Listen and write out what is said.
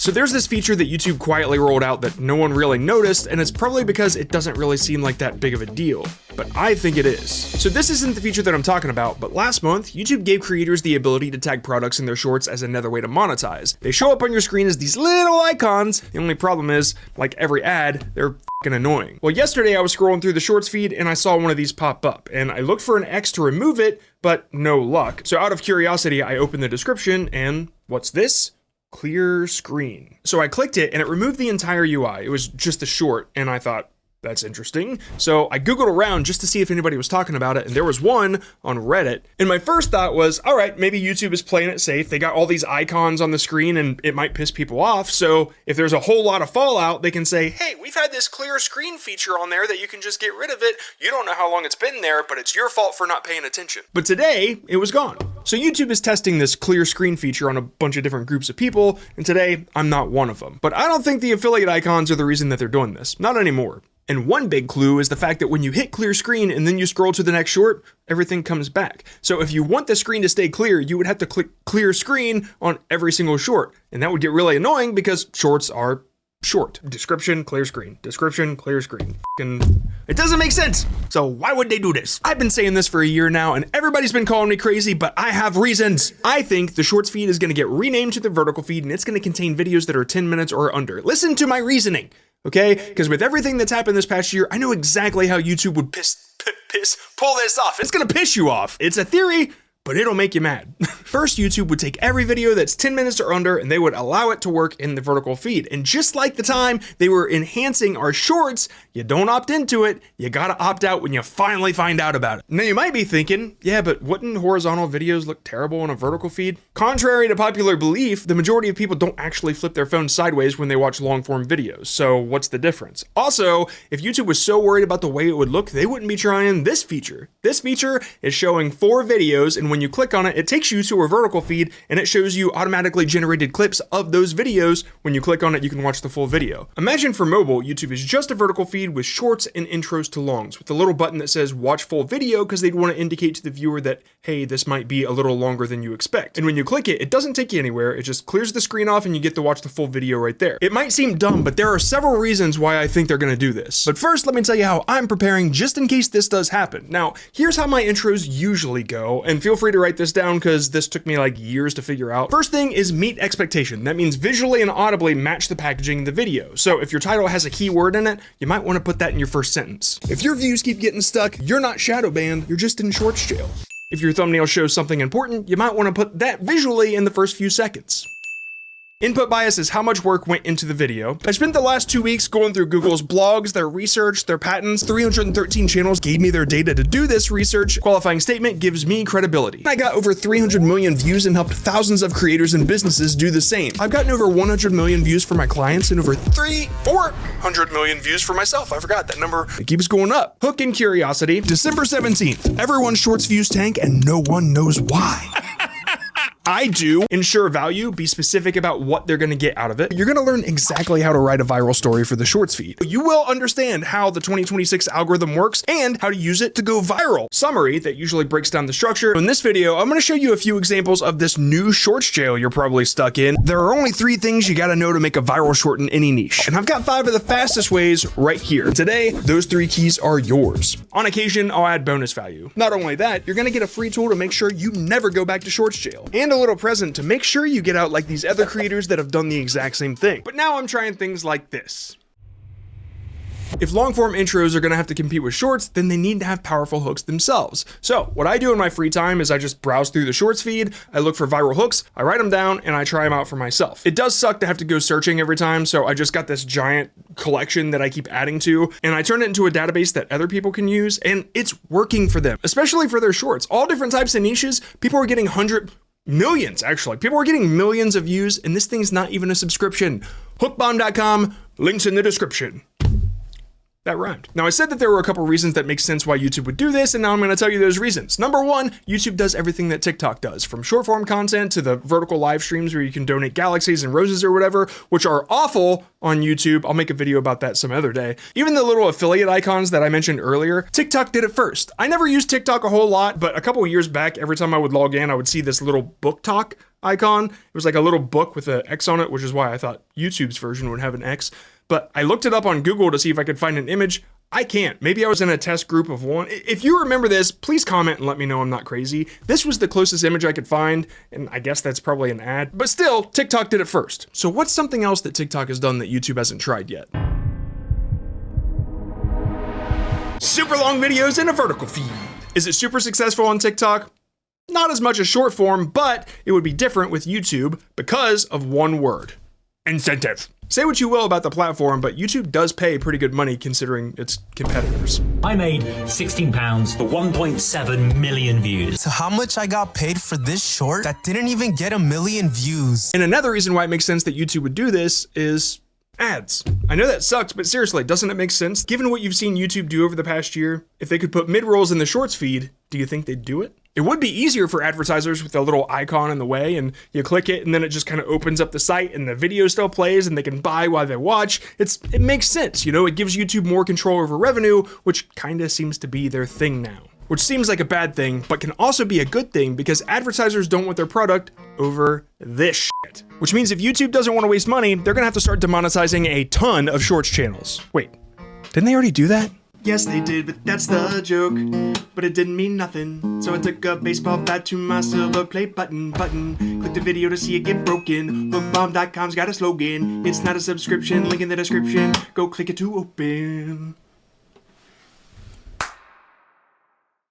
So there's this feature that YouTube quietly rolled out that no one really noticed, and it's probably because it doesn't really seem like that big of a deal. But I think it is. So this isn't the feature that I'm talking about, but last month, YouTube gave creators the ability to tag products in their shorts as another way to monetize. They show up on your screen as these little icons. The only problem is, like every ad, they're fucking annoying. Well, yesterday I was scrolling through the shorts feed and I saw one of these pop up, and I looked for an X to remove it, but no luck. So out of curiosity, I opened the description and what's this? Clear screen. So I clicked it and it removed the entire UI. It was just a short and I thought, that's interesting. So I Googled around just to see if anybody was talking about it, and there was one on Reddit. And my first thought was, all right, maybe YouTube is playing it safe. They got all these icons on the screen and it might piss people off. So if there's a whole lot of fallout, they can say, hey, we've had this clear screen feature on there that you can just get rid of it. You don't know how long it's been there, but it's your fault for not paying attention. But today it was gone. So YouTube is testing this clear screen feature on a bunch of different groups of people, and today I'm not one of them. But I don't think the affiliate icons are the reason that they're doing this. Not anymore. And one big clue is the fact that when you hit clear screen and then you scroll to the next short, everything comes back. So if you want the screen to stay clear, you would have to click clear screen on every single short. And that would get really annoying because shorts are short. Description, clear screen. Description, clear screen. It doesn't make sense. So why would they do this? I've been saying this for a year now and everybody's been calling me crazy, but I have reasons. I think the shorts feed is going to get renamed to the vertical feed and it's going to contain videos that are 10 minutes or under. Listen to my reasoning. Okay, because with everything that's happened this past year, I know exactly how YouTube would pull this off. It's gonna piss you off. It's a theory, but it'll make you mad. First, YouTube would take every video that's 10 minutes or under and they would allow it to work in the vertical feed. And just like the time they were enhancing our shorts, you don't opt into it, you gotta opt out when you finally find out about it. Now you might be thinking, yeah, but wouldn't horizontal videos look terrible on a vertical feed? Contrary to popular belief, the majority of people don't actually flip their phone sideways when they watch long-form videos. So what's the difference? Also, if YouTube was so worried about the way it would look, they wouldn't be trying this feature. This feature is showing 4 videos, and when you click on it, it takes you to a vertical feed and it shows you automatically generated clips of those videos. When you click on it, you can watch the full video. Imagine for mobile, YouTube is just a vertical feed with shorts and intros to longs with a little button that says watch full video because they'd want to indicate to the viewer that, hey, this might be a little longer than you expect. And when you click it, it doesn't take you anywhere. It just clears the screen off and you get to watch the full video right there. It might seem dumb, but there are several reasons why I think they're going to do this. But first, let me tell you how I'm preparing just in case this does happen. Now, here's how my intros usually go, and feel free to write this down because this took me like years to figure out. First thing is meet expectation. That means visually and audibly match the packaging in the video. So if your title has a keyword in it, you might want to put that in your first sentence. If your views keep getting stuck, you're not shadow banned, you're just in shorts jail. If your thumbnail shows something important, you might want to put that visually in the first few seconds. Input bias is how much work went into the video. I spent the last 2 weeks going through Google's blogs, their research, their patents. 313 channels gave me their data to do this research. Qualifying statement gives me credibility. I got over 300 million views and helped thousands of creators and businesses do the same. I've gotten over 100 million views for my clients and over 400 million views for myself. I forgot that number. It keeps going up. Hook and curiosity. December 17th. Everyone's shorts views tank and no one knows why. I do. Ensure value, be specific about what they're gonna get out of it. You're gonna learn exactly how to write a viral story for the shorts feed. You will understand how the 2026 algorithm works and how to use it to go viral. Summary that usually breaks down the structure. In this video, I'm gonna show you a few examples of this new shorts jail you're probably stuck in. There are only 3 things you gotta know to make a viral short in any niche. And I've got 5 of the fastest ways right here. Today, those 3 keys are yours. On occasion, I'll add bonus value. Not only that, you're gonna get a free tool to make sure you never go back to shorts jail. And a little present to make sure you get out like these other creators that have done the exact same thing. But now I'm trying things like this. If long-form intros are gonna have to compete with shorts, then they need to have powerful hooks themselves. So what I do in my free time is I just browse through the shorts feed, I look for viral hooks, I write them down, and I try them out for myself. It does suck to have to go searching every time, so I just got this giant collection that I keep adding to, and I turn it into a database that other people can use, and it's working for them, especially for their shorts. All different types of niches, people are getting millions, actually. People are getting millions of views, and this thing's not even a subscription. Hookbomb.com, links in the description. That rhymed. Now, I said that there were a couple reasons that make sense why YouTube would do this, and now I'm going to tell you those reasons. Number 1, YouTube does everything that TikTok does, from short form content to the vertical live streams where you can donate galaxies and roses or whatever, which are awful on YouTube. I'll make a video about that some other day. Even the little affiliate icons that I mentioned earlier, TikTok did it first. I never used TikTok a whole lot, but a couple of years back, every time I would log in, I would see this little book talk icon. It was like a little book with an X on it, which is why I thought YouTube's version would have an X. But I looked it up on Google to see if I could find an image. I can't. Maybe I was in a test group of one. If you remember this, please comment and let me know I'm not crazy. This was the closest image I could find, and I guess that's probably an ad. But still, TikTok did it first. So what's something else that TikTok has done that YouTube hasn't tried yet? Super long videos in a vertical feed. Is it super successful on TikTok? Not as much as short form, but it would be different with YouTube because of one word: incentive. Say what you will about the platform, but YouTube does pay pretty good money considering its competitors. I made £16 for 1.7 million views. So how much I got paid for this short that didn't even get 1 million views? And another reason why it makes sense that YouTube would do this is ads. I know that sucks, but seriously, doesn't it make sense? Given what you've seen YouTube do over the past year, if they could put mid-rolls in the shorts feed, do you think they'd do it? It would be easier for advertisers with a little icon in the way, and you click it and then it just kind of opens up the site and the video still plays and they can buy while they watch. It makes sense, you know, it gives YouTube more control over revenue, which kind of seems to be their thing now. Which seems like a bad thing, but can also be a good thing because advertisers don't want their product over this shit. Which means if YouTube doesn't want to waste money, they're gonna have to start demonetizing a ton of shorts channels. Wait, didn't they already do that? Yes, they did, but that's the joke. But it didn't mean nothing. So I took a baseball bat to my silver play button. Click the video to see it get broken. Hookbomb.com's got a slogan. It's not a subscription, link in the description. Go click it to open.